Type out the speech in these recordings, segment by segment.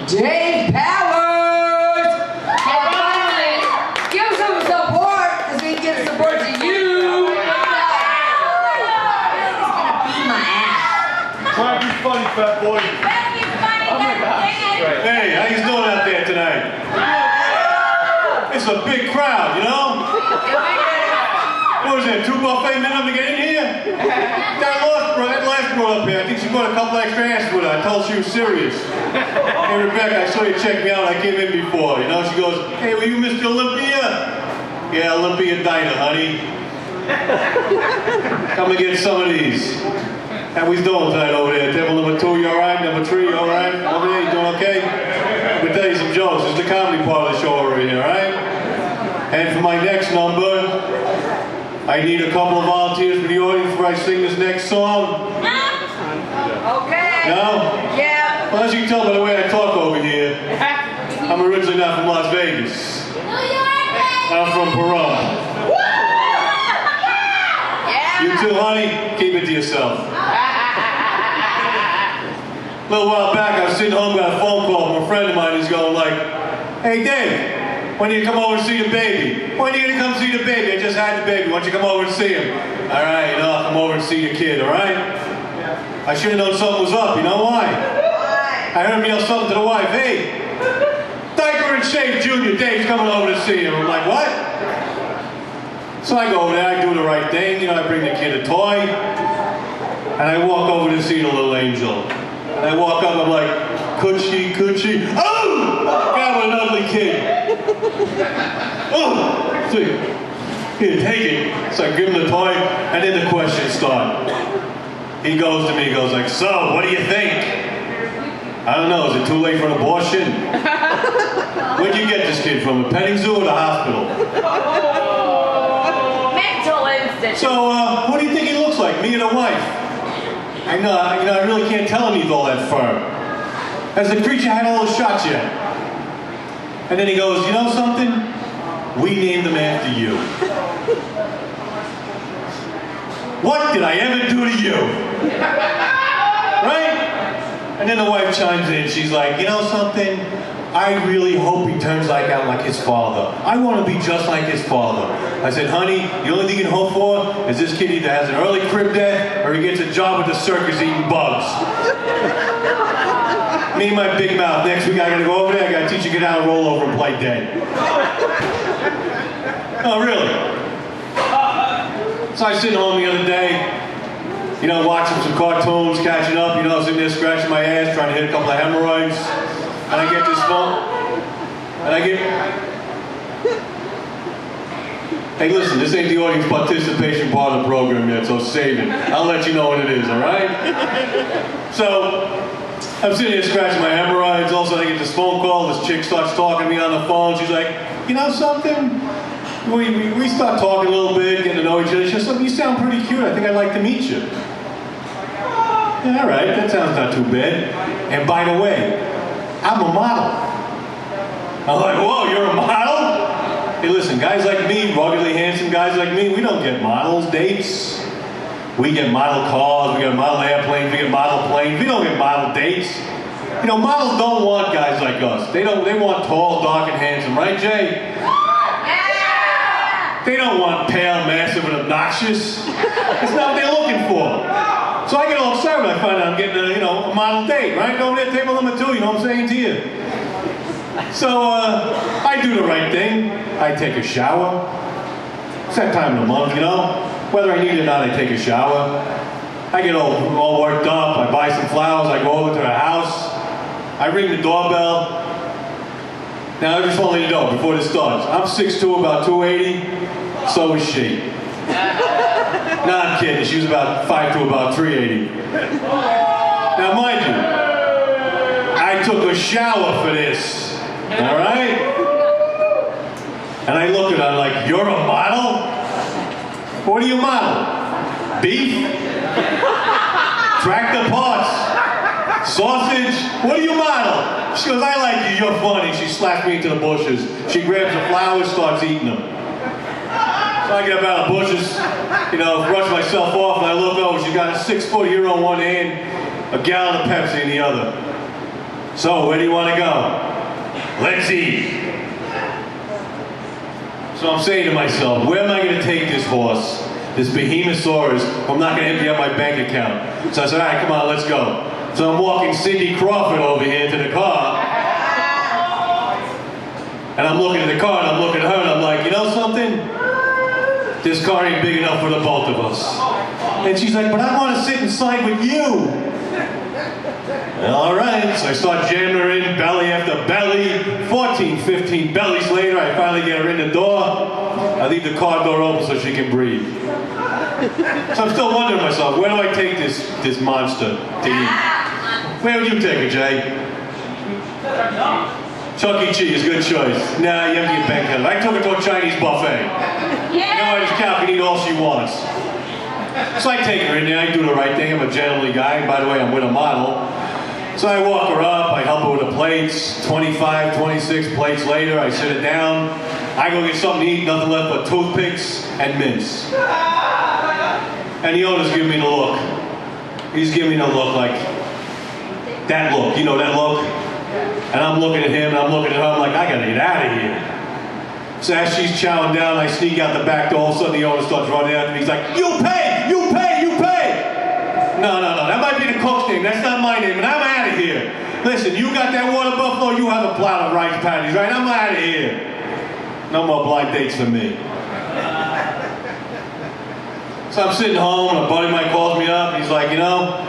Dave Powers! And finally, give some support, because we give support to you. He's gonna beat my ass. Try to be funny, fat boy. Oh my gosh. Hey, how you doing out there tonight? It's a big crowd, you know? What was that, 2 buffet minimum to get in here? That last girl up here, I think she brought a couple extra asses with her. I told she was serious. Hey, Rebecca, I saw you check me out. I came in before, you know? She goes, hey, were you Mr. Olympia? Yeah, Olympia Diner, honey. Come and get some of these. How we doing tonight over there? Table number 2, you alright? Number 3, you alright? Over there, you doing okay? Let me tell you some jokes. This is the comedy part of the show over here, alright? And for my next number, I need a couple of volunteers for the audience before I sing this next song. Okay. No? Yeah. Well, as you can tell by the way I talk over here, I'm originally not from Las Vegas. I'm from Pahrump. Yeah. You too, honey? Keep it to yourself. A little while back, I was sitting home, got a phone call from a friend of mine. He's going like, hey, Dave, when do you come over and see the baby? When are you going to come see the baby? I just had the baby. Why don't you come over and see him? All right, you know, I'll come over and see the kid, all right? I should have known something was up. You know why? I heard him yell something to the wife. Hey, Diaper and Shave Jr., Dave's coming over to see him. I'm like, what? So I go over there, I do the right thing. You know, I bring the kid a toy. And I walk over to see the little angel. And I walk up, I'm like, could she? Oh! God, what an ugly kid. Oh! See, here, take it. So I give him the toy, and then the questions start. He goes to me, he goes like, so, what do you think? I don't know, is it too late for an abortion? Where'd you get this kid from, a petting zoo or the hospital? Mental institute. So, what do you think he looks like, me and a wife? I know, I really can't tell him he's all that fur. Has the creature had all the shots yet? And then he goes, you know something? We named him after you. What did I ever do to you? Right? And then the wife chimes in, she's like, you know something? I really hope he turns out like his father. I want to be just like his father. I said, honey, the only thing you can hope for is this kid either has an early crib death or he gets a job at the circus eating bugs. Me and my big mouth. Next week I gotta go over there, I gotta teach you to get down and roll over and play dead. Oh, really? So I was sitting home the other day, you know, watching some cartoons, catching up, you know, sitting there scratching my ass, trying to hit a couple of hemorrhoids. And I get this phone, and I get, hey listen, this ain't the audience participation part of the program yet, so save it. I'll let you know what it is, all right? So, I'm sitting here scratching my hemorrhoids, all of a sudden I get this phone call, this chick starts talking to me on the phone, she's like, you know something? We start talking a little bit, getting to know each other. She says, you sound pretty cute, I think I'd like to meet you. Yeah, all right, that sounds not too bad. And by the way, I'm a model. I'm like, whoa, you're a model? Hey, listen, guys like me, ruggedly handsome guys like me, we don't get models, dates. We get model cars, we get model airplanes, we get model planes. We don't get model dates. You know, models don't want guys like us. They want tall, dark, and handsome, right, Jay? Yeah! They don't want pale, massive, and obnoxious. That's not what they're looking for. So I get all excited when I find out I'm getting a model date, right? Go over there, table number 2, you know what I'm saying to you? So I do the right thing. I take a shower. It's that time of the month, you know? Whether I need it or not, I take a shower. I get all worked up. I buy some flowers. I go over to her house. I ring the doorbell. Now I just want to let you know before this starts, I'm 6'2", about 280. So is she. No, I'm kidding. She was about 5'2", about 380. Now, mind you, I took a shower for this. All right? And I look at her, I'm like, you're a model? What do you model? Beef? Tractor parts? Sausage? What do you model? She goes, I like you, you're funny. She slaps me into the bushes. She grabs the flowers, starts eating them. So I get up out of the bushes, you know, brush myself off, and I look over. She's got a 6-foot hero in one hand, a gallon of Pepsi in the other. So, where do you want to go? Let's eat. So I'm saying to myself, where am I going to take this horse, this behemosaurus, if I'm not going to empty out my bank account? So I said, all right, come on, let's go. So I'm walking Cindy Crawford over here to the car. And I'm looking at the car, and I'm looking at her, and I'm like, you know something? This car ain't big enough for the both of us. And she's like, but I want to sit inside with you. All right, so I start jamming her in, belly after belly. 14, 15 bellies later, I finally get her in the door. I leave the car door open so she can breathe. So I'm still wondering to myself, where do I take this monster to eat? Where would you take her, Jay? Chuck E. Cheese, good choice. Nah, you empty your bank account. I took her to a Chinese buffet. You know, this cow can eat all she wants. So I take her in there, I do the right thing, I'm a gentlemanly guy, and by the way, I'm with a model. So I walk her up, I help her with the plates, 25, 26 plates later, I sit her down, I go get something to eat, nothing left but toothpicks and mints. And the owner's giving me the look. He's giving me the look like, that look, you know that look? And I'm looking at him, and I'm looking at her, I'm like, I gotta get out of here. So as she's chowing down, I sneak out the back door, all of a sudden the owner starts running after me, he's like, you pay, you pay, you pay! No, that might be the cook's name, that's not my name, and I'm out of here. Listen, you got that water buffalo, you have a plot of rice patties, right? I'm out of here. No more blind dates for me. So I'm sitting home, and a buddy of mine calls me up, and he's like, you know,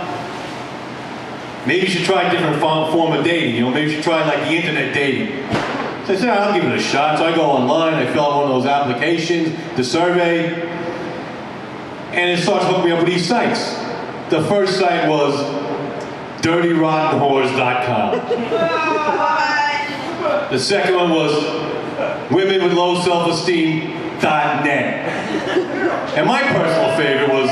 maybe you should try a different form of dating, you know, maybe you should try like the internet dating. So I said, I'll give it a shot. So I go online, I fill out one of those applications, the survey, and it starts hooking me up with these sites. The first site was dirtyrottenwhores.com. The second one was womenwithlowselfesteem.net. And my personal favorite was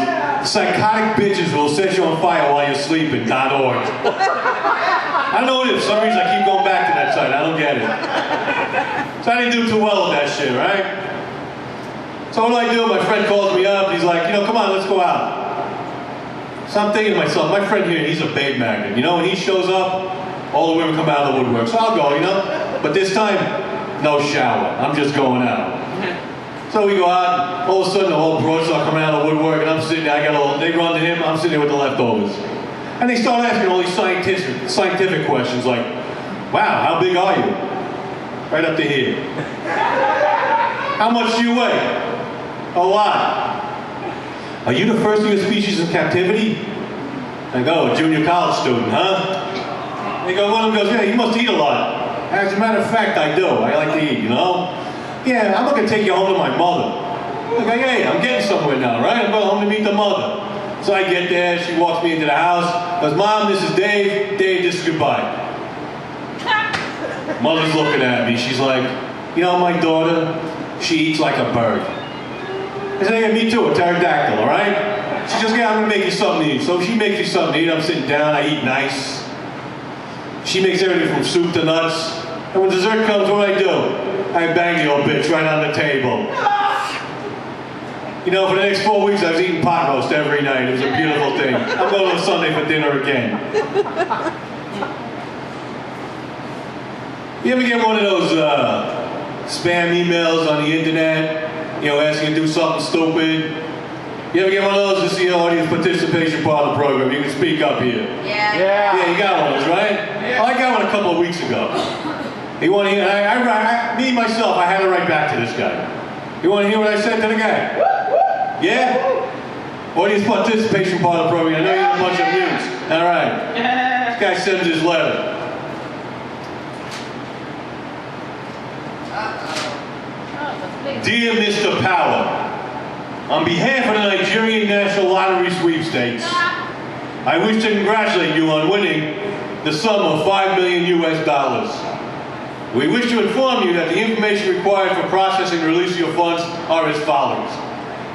psychotic bitches will set you on fire while you're sleeping.org. I don't know what it is. For some reason I keep going back to that site. I don't get it. So I didn't do too well with that shit, right? So what do I do? My friend calls me up. He's like, you know, come on, let's go out. So I'm thinking to myself, my friend here, he's a babe magnet. You know, when he shows up, all the women come out of the woodwork. So I'll go, you know? But this time, no shower. I'm just going out. So we go out, all of a sudden the whole broads start coming out of the woodwork, and I'm sitting there, they run to him, I'm sitting there with the leftovers. And they start asking all these scientific questions like, wow, how big are you? Right up to here. How much do you weigh? A lot. Are you the first of your species in captivity? I go, a junior college student, huh? They go, one of them goes, yeah, you must eat a lot. As a matter of fact, I do. I like to eat, you know? Yeah, I'm going to take you home to my mother. I go, hey, I'm getting somewhere now, right? I'm going home to meet the mother. So I get there, she walks me into the house, goes, Mom, this is Dave. Dave, this is goodbye. Mother's looking at me. She's like, you know, my daughter, she eats like a bird. I said, yeah, me too, a pterodactyl, all right? She goes, yeah, I'm going to make you something to eat. So she makes me something to eat. I'm sitting down, I eat nice. She makes everything from soup to nuts. And when dessert comes, what do? I bang the old bitch right on the table. You know, for the next 4 weeks, I was eating pot roast every night. It was a beautiful thing. I'm going on Sunday for dinner again. You ever get one of those spam emails on the internet, you know, asking you to do something stupid? You ever get one of those? This is the audience participation part of the program. You can speak up here. Yeah. Yeah, you got one of those, right? Yeah. Well, I got one a couple of weeks ago. You want to hear? Me, myself, I had to write back to this guy. You want to hear what I said to the guy? Yeah? Audience participation part of the program. I know you have a bunch of mutes. All right. This guy sends his letter. Dear Mr. Power, on behalf of the Nigerian National Lottery Sweepstakes, I wish to congratulate you on winning the sum of $5 million US. We wish to inform you that the information required for processing the release of your funds are as follows.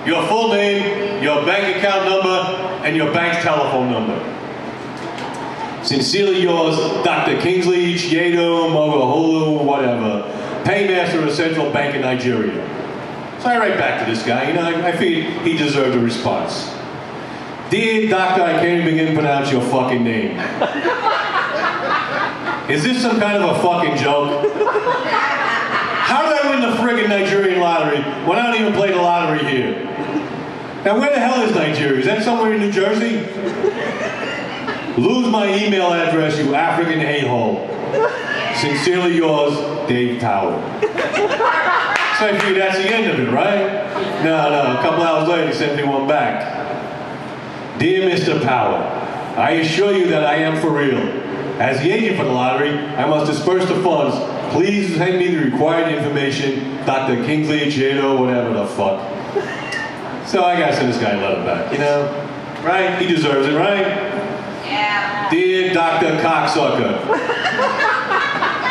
Your full name, your bank account number, and your bank's telephone number. Sincerely yours, Dr. Kingsley Chiedo Mogaholu, whatever, Paymaster of the Central Bank of Nigeria. So I write back to this guy, you know, I feel he deserved a response. Dear Doctor, I can't even begin to pronounce your fucking name. Is this some kind of a fucking joke? How did I win the friggin' Nigerian lottery when I don't even play the lottery here? Now where the hell is Nigeria? Is that somewhere in New Jersey? Lose my email address, you African a-hole. Sincerely yours, Dave Tower. So I figured that's the end of it, right? No, a couple hours later he sent me one back. Dear Mr. Power, I assure you that I am for real. As the agent for the lottery, I must disperse the funds. Please send me the required information, Dr. Kingsley, Jado, whatever the fuck. So I gotta send this guy a letter back, you know? Right? He deserves it, right? Yeah. Dear Dr. Cocksucker,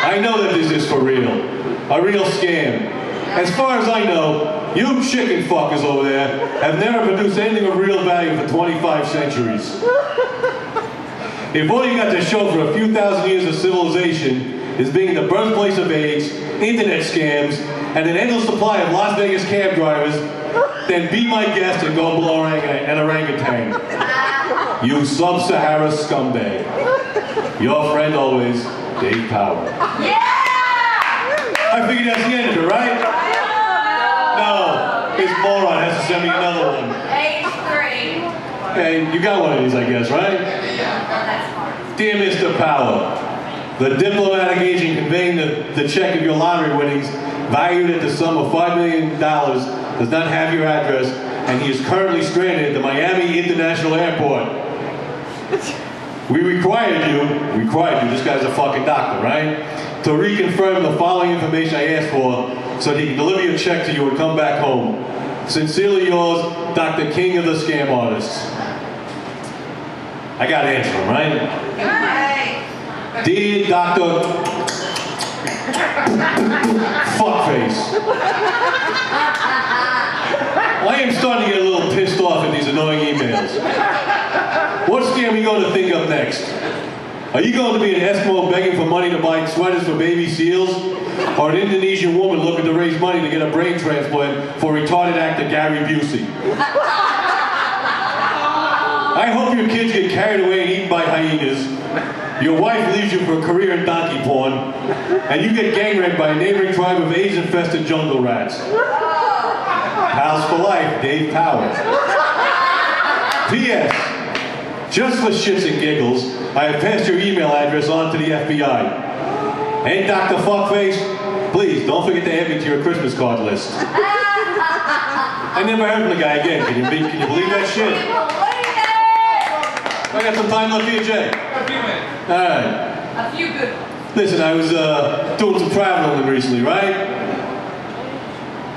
I know that this is for real. A real scam. As far as I know, you chicken fuckers over there have never produced anything of real value for 25 centuries. If all you got to show for a few thousand years of civilization is being the birthplace of AIDS, internet scams, and an endless supply of Las Vegas cab drivers, then be my guest and go blow an orangutan. You sub-Sahara scumbag. Your friend always, Dave Power. Yeah! I figured that's the end of it, right? No, this moron has to send me another one. Age 3. Hey, you got one of these, I guess, right? That's hard. Dear Mr. Power, the diplomatic agent conveying the check of your lottery winnings, valued at the sum of $5 million, does not have your address, and he is currently stranded at the Miami International Airport. We required you, this guy's a fucking doctor, right? To reconfirm the following information I asked for so that he can deliver your check to you and come back home. Sincerely yours, Dr. King of the Scam Artists. I gotta answer him, right? Right. Dear Dr. Fuckface. I am starting to get a little pissed off at these annoying emails. What scam are you going to think of next? Are you going to be an Eskimo begging for money to buy sweaters for baby seals? Or an Indonesian woman looking to raise money to get a brain transplant for retarded actor Gary Busey? I hope your kids get carried away and eaten by hyenas. Your wife leaves you for a career in donkey porn, and you get gang raped by a neighboring tribe of AIDS-infested jungle rats. Pals for life, Dave Power. P.S. Just for shits and giggles, I have passed your email address on to the FBI. And Dr. Fuckface, please don't forget to add me to your Christmas card list. I never heard from the guy again. Can you believe that shit? I got some time left here, Jay. All right. A few good ones. Listen, I was doing some traveling recently, right?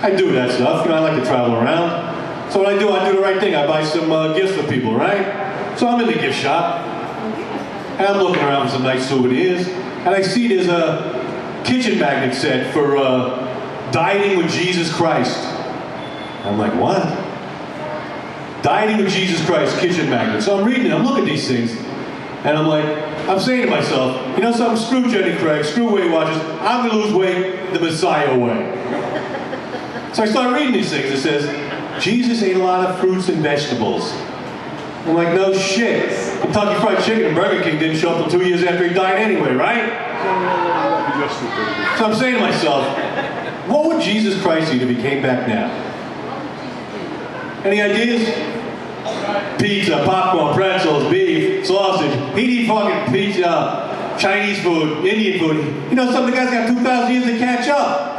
I do that stuff. You know, I like to travel around. So what I do the right thing. I buy some gifts for people, right? So I'm in the gift shop, and I'm looking around for some nice souvenirs, and I see there's a kitchen magnet set for dieting with Jesus Christ. I'm like, what? Dieting with Jesus Christ kitchen magnet. So I'm reading it, I'm looking at these things, and I'm saying to myself, you know something, screw Jenny Craig, screw Weight Watchers, I'm gonna lose weight the Messiah way. So I start reading these things. It says, Jesus ate a lot of fruits and vegetables. I'm like, no shit. Kentucky Fried Chicken and Burger King didn't show up until 2 years after he died anyway, right? So I'm saying to myself, what would Jesus Christ eat if he came back now? Any ideas? Pizza, popcorn, pretzels, beef, sausage. He'd eat fucking pizza, Chinese food, Indian food. You know, some of the guys got 2,000 years to catch up.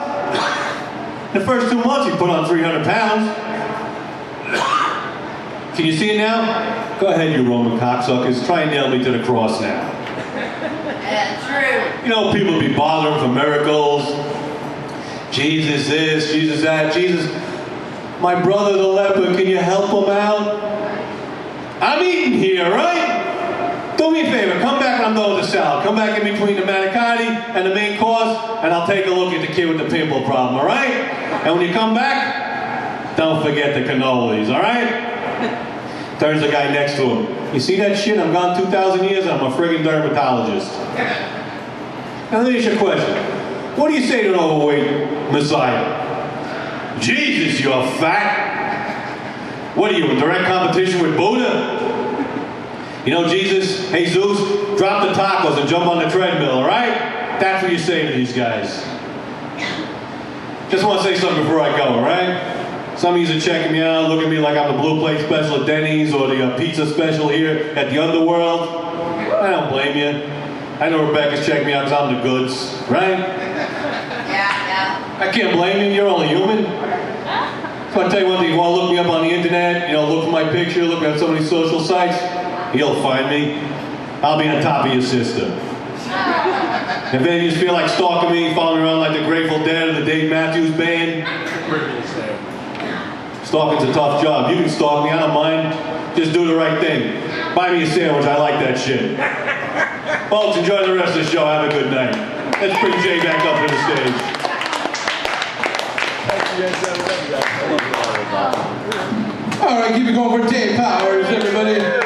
The first 2 months he put on 300 pounds. Can you see it now? Go ahead, you Roman cocksuckers. Try and nail me to the cross now. Yeah, true. You know, people be bothering for miracles. Jesus this, Jesus that. Jesus, my brother the leper, can you help him out? I'm eating here, right? Do me a favor, come back when I'm done with the salad. Come back in between the manicotti and the main course, and I'll take a look at the kid with the pimple problem, all right? And when you come back, don't forget the cannolis, all right? Turns the guy next to him. You see that shit? I'm gone 2,000 years, I'm a friggin' dermatologist. Now let me ask you a question. What do you say to an overweight Messiah? Jesus, you're fat. What are you, in direct competition with Buddha? You know Jesus, Jesus, drop the tacos and jump on the treadmill, all right? That's what you say to these guys. Just want to say something before I go, all right? Some of you are checking me out, look at me like I'm the blue plate special at Denny's or the pizza special here at the Underworld. I don't blame you. I know Rebecca's checking me out because I'm the goods, right? Yeah. I can't blame you, you're only human. So I'll tell you one thing, you want to look me up on the internet, look for my picture, look at some of these social sites, you'll find me. I'll be on top of your system. If any of you feel like stalking me, following around like the Grateful Dead or the Dave Matthews Band, stalking's a tough job. You can stalk me, I don't mind. Just do the right thing. Buy me a sandwich, I like that shit. Folks, enjoy the rest of the show. Have a good night. Let's bring Jay back up to the stage. All right, keep it going for Jay Powers, everybody.